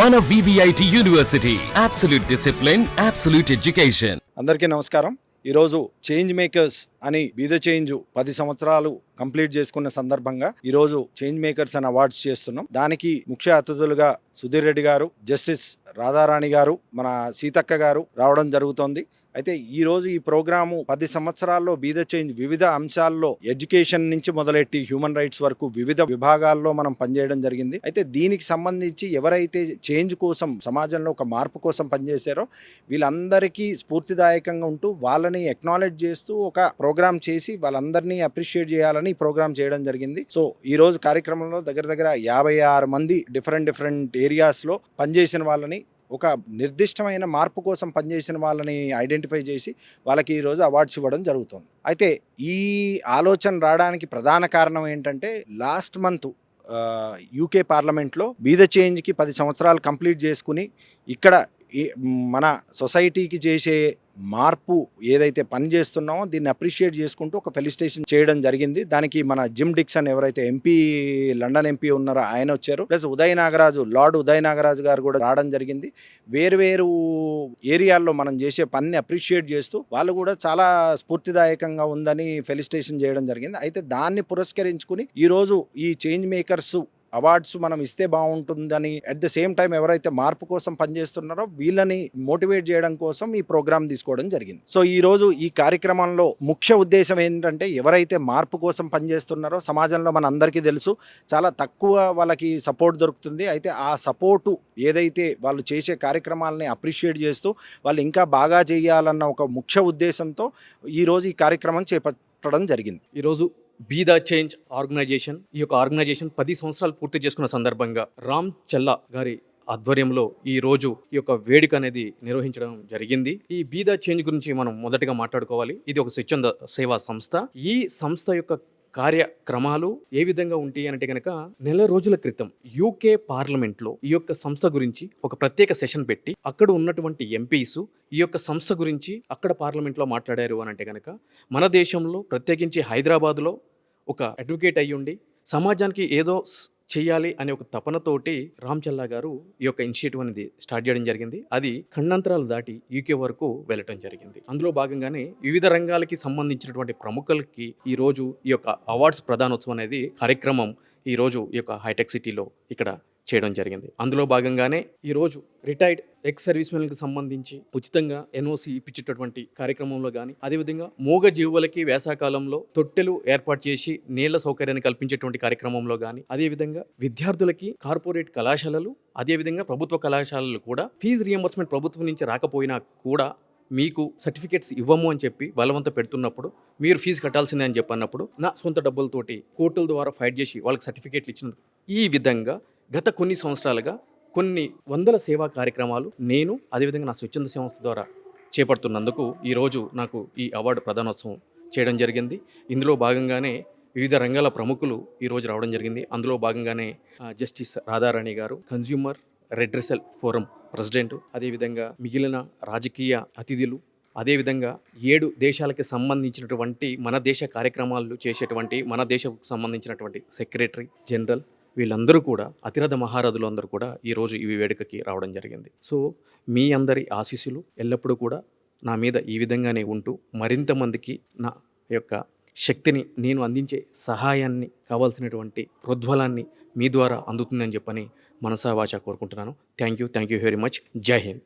మన VVIT university absolute discipline, absolute education. అందరికీ నమస్కారం. ఈరోజు చేంజ్ మేకర్స్ అని బీద చేంజ్ 10 సంవత్సరాలు కంప్లీట్ చేసుకున్న సందర్భంగా ఈరోజు చేంజ్ మేకర్స్ అని అవార్డ్స్ చేస్తున్నాం. దానికి ముఖ్య అతిథులుగా సుధీర్ రెడ్డి గారు, జస్టిస్ రాధారాణి గారు, మన సీతక్క గారు రావడం జరుగుతోంది. అయితే ఈ రోజు ఈ ప్రోగ్రాము 10 సంవత్సరాల్లో బీద చేంజ్ వివిధ అంశాల్లో ఎడ్యుకేషన్ నుంచి మొదలెట్టి హ్యూమన్ రైట్స్ వరకు వివిధ విభాగాల్లో మనం పనిచేయడం జరిగింది. అయితే దీనికి సంబంధించి ఎవరైతే చేంజ్ కోసం, సమాజంలో ఒక మార్పు కోసం పనిచేశారో వీళ్ళందరికీ స్ఫూర్తిదాయకంగా ఉంటూ వాళ్ళని ఎక్నాలెడ్జ్ చేస్తూ ఒక ప్రోగ్రామ్ చేసి వాళ్ళందరినీ అప్రిషియేట్ చేయాలని ఈ ప్రోగ్రామ్ చేయడం జరిగింది. సో ఈ రోజు కార్యక్రమంలో దగ్గర 56 మంది డిఫరెంట్ ఏరియాస్లో పనిచేసిన వాళ్ళని, ఒక నిర్దిష్టమైన మార్పు కోసం పనిచేసిన వాళ్ళని ఐడెంటిఫై చేసి వాళ్ళకి ఈరోజు అవార్డ్స్ ఇవ్వడం జరుగుతుంది. అయితే ఈ ఆలోచన రావడానికి ప్రధాన కారణం ఏంటంటే, లాస్ట్ మంత్ యూకే పార్లమెంట్లో బీద చేంజ్కి 10 సంవత్సరాలు కంప్లీట్ చేసుకుని ఇక్కడ మన సొసైటీకి చేసే మార్పు ఏదైతే పని చేస్తున్నామో దీన్ని అప్రిషియేట్ చేసుకుంటూ ఒక ఫెలిసిటేషన్ చేయడం జరిగింది. దానికి మన జిమ్ డిక్సన్ ఎవరైతే ఎంపీ, లండన్ ఎంపీ ఉన్నారో ఆయన వచ్చారు. ప్లస్ లార్డ్ ఉదయ్ నాగరాజు గారు కూడా రావడం జరిగింది. వేరు ఏరియాల్లో మనం చేసే పనిని అప్రిషియేట్ చేస్తూ వాళ్ళు కూడా చాలా స్ఫూర్తిదాయకంగా ఉందని ఫెలిసిటేషన్ చేయడం జరిగింది. అయితే దాన్ని పురస్కరించుకుని ఈరోజు ఈ చేంజ్ మేకర్స్ అవార్డ్స్ మనం ఇస్తే బాగుంటుందని, అట్ ద సేమ్ టైం ఎవరైతే మార్పు కోసం పనిచేస్తున్నారో వీళ్ళని మోటివేట్ చేయడం కోసం ఈ ప్రోగ్రామ్ తీసుకోవడం జరిగింది. సో ఈ రోజు ఈ కార్యక్రమంలో ముఖ్య ఉద్దేశం ఏంటంటే, ఎవరైతే మార్పు కోసం పనిచేస్తున్నారో సమాజంలో మన అందరికీ తెలుసు చాలా తక్కువ వాళ్ళకి సపోర్ట్ దొరుకుతుంది. అయితే ఆ సపోర్టు ఏదైతే వాళ్ళు చేసే కార్యక్రమాలని అప్రిషియేట్ చేస్తూ వాళ్ళు ఇంకా బాగా చేయాలన్న ఒక ముఖ్య ఉద్దేశంతో ఈరోజు ఈ కార్యక్రమం చేపట్టడం జరిగింది. ఈరోజు బీ ద చేంజ్ ఆర్గనైజేషన్, ఈ యొక్క ఆర్గనైజేషన్ 10 సంవత్సరాలు పూర్తి చేసుకున్న సందర్భంగా రామ్ చల్లా గారి ఆధ్వర్యంలో ఈ రోజు ఈ యొక్క వేడుక అనేది నిర్వహించడం జరిగింది. ఈ బీ ద చేంజ్ గురించి మనం మొదటగా మాట్లాడుకోవాలి. ఇది ఒక స్వచ్ఛంద సేవా సంస్థ. ఈ సంస్థ యొక్క కార్యక్రమాలు ఏ విధంగా ఉంటాయి అంటే కనుక, నెల రోజుల క్రితం యూకే పార్లమెంట్లో ఈ యొక్క సంస్థ గురించి ఒక ప్రత్యేక సెషన్ పెట్టి అక్కడ ఉన్నటువంటి ఎంపీస్ ఈ యొక్క సంస్థ గురించి అక్కడ పార్లమెంట్లో మాట్లాడారు అని అంటే కనుక, మన దేశంలో ప్రత్యేకించి హైదరాబాద్లో ఒక అడ్వకేట్ అయ్యుండి సమాజానికి ఏదో చేయాలి అనే ఒక తపనతోటి రామ్ చల్లా గారు ఈ యొక్క ఇనిషియేటివ్ అనేది స్టార్ట్ చేయడం జరిగింది. అది ఖండాంతరాలు దాటి యూకే వరకు వెళ్ళటం జరిగింది. అందులో భాగంగానే వివిధ రంగాలకి సంబంధించినటువంటి ప్రముఖులకి ఈ రోజు ఈ యొక్క అవార్డ్స్ ప్రదానోత్సవం అనేది కార్యక్రమం ఈ రోజు ఈ యొక్క హైటెక్ సిటీలో ఇక్కడ చేయడం జరిగింది. అందులో భాగంగానే ఈరోజు రిటైర్డ్ ఎక్స్ సర్వీస్ మెన్కి సంబంధించి ఉచితంగా ఎన్ఓసి ఇప్పించేటటువంటి కార్యక్రమంలో కానీ, అదేవిధంగా మూగ జీవులకి వేసవకాలంలో తొట్టెలు ఏర్పాటు చేసి నీళ్ల సౌకర్యాన్ని కల్పించేటువంటి కార్యక్రమంలో కానీ, అదేవిధంగా విద్యార్థులకి కార్పొరేట్ కళాశాలలు, అదేవిధంగా ప్రభుత్వ కళాశాలలు కూడా ఫీజు రియంబర్స్మెంట్ ప్రభుత్వం నుంచి రాకపోయినా కూడా మీకు సర్టిఫికేట్స్ ఇవ్వము అని చెప్పి బలవంత పెడుతున్నప్పుడు, మీరు ఫీజు కట్టాల్సిందే అని చెప్పన్నప్పుడు నా సొంత డబ్బులతోటి కోర్టుల ద్వారా ఫైట్ చేసి వాళ్ళకి సర్టిఫికేట్లు ఇచ్చినందుకు, ఈ విధంగా గత కొన్ని సంవత్సరాలుగా కొన్ని వందల సేవా కార్యక్రమాలు నేను అదేవిధంగా నా స్వచ్ఛంద సంస్థ ద్వారా చేపడుతున్నందుకు ఈరోజు నాకు ఈ అవార్డు ప్రదానోత్సవం చేయడం జరిగింది. ఇందులో భాగంగానే వివిధ రంగాల ప్రముఖులు ఈరోజు రావడం జరిగింది. అందులో భాగంగానే జస్టిస్ రాధారాణి గారు, కన్జ్యూమర్ రెడ్రెసల్ ఫోరం ప్రెసిడెంట్, అదేవిధంగా మిగిలిన రాజకీయ అతిథులు, అదేవిధంగా 7 దేశాలకి సంబంధించినటువంటి మన దేశ కార్యక్రమాలు చేసేటువంటి మన దేశకు సంబంధించినటువంటి సెక్రటరీ జనరల్, వీళ్ళందరూ కూడా అతిరథ మహారథులు అందరూ కూడా ఈరోజు ఈ వేడుకకి రావడం జరిగింది. సో మీ అందరి ఆశీస్సులు ఎల్లప్పుడూ కూడా నా మీద ఈ విధంగానే ఉంటూ మరింత మందికి నా యొక్క శక్తిని, నేను అందించే సహాయాన్ని, కావాల్సినటువంటి ప్రోద్బలాన్ని మీ ద్వారా అందుతుందని చెప్పని మనసా వాచా కోరుకుంటున్నాను. Thank you very much. జై హింద్.